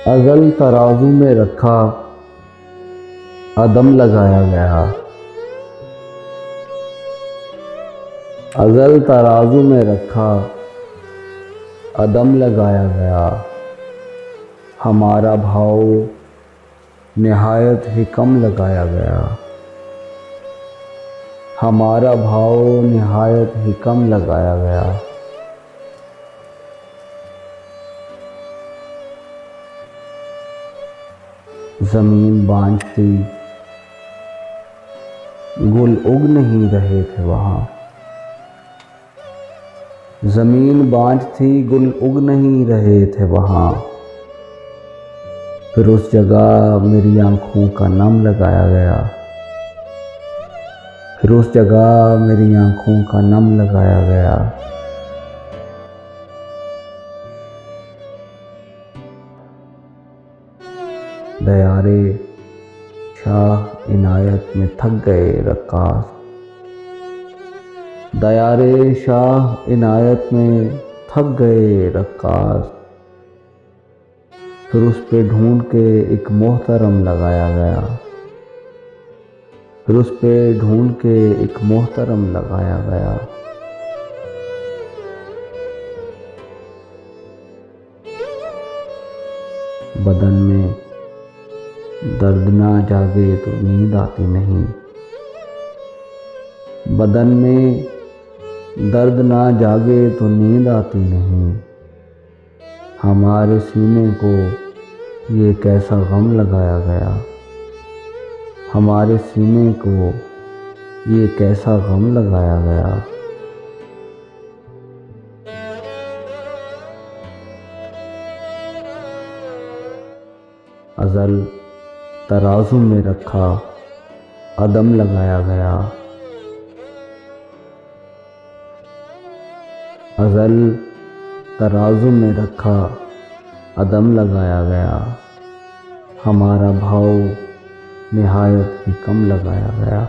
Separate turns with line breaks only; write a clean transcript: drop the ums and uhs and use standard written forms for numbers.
ازل ترازو میں رکھا عدم لگایا گیا، ازل ترازو میں رکھا عدم لگایا گیا، ہمارا بھاؤ نہایت ہی کم لگایا گیا، ہمارا بھاؤ نہایت ہی کم لگایا گیا۔ زمین بانجھ تھی گل اگ نہیں رہے تھے وہاں، زمین بانجھ تھی گل اگ نہیں رہے تھے وہاں، پھر اس جگہ میری آنکھوں کا نم لگایا گیا، پھر اس جگہ میری آنکھوں کا نم لگایا گیا۔ دیارے شاہ عنایت میں تھک گئے رقاص، دیارے شاہ عنایت میں تھک گئے رقاص، پھر اس پہ ڈھونڈ کے ایک محترم لگایا گیا، پھر اس پہ ڈھونڈ کے ایک محترم لگایا گیا۔ بدن میں درد نہ جاگے تو نیند آتی نہیں، بدن میں درد نہ جاگے تو نیند آتی نہیں، ہمارے سینے کو یہ کیسا غم لگایا گیا، ہمارے سینے کو یہ کیسا غم لگایا گیا۔ ازل ترازو میں رکھا عدم لگایا گیا، ازل ترازو میں رکھا عدم لگایا گیا، ہمارا بھاؤ نہایت ہی کم لگایا گیا۔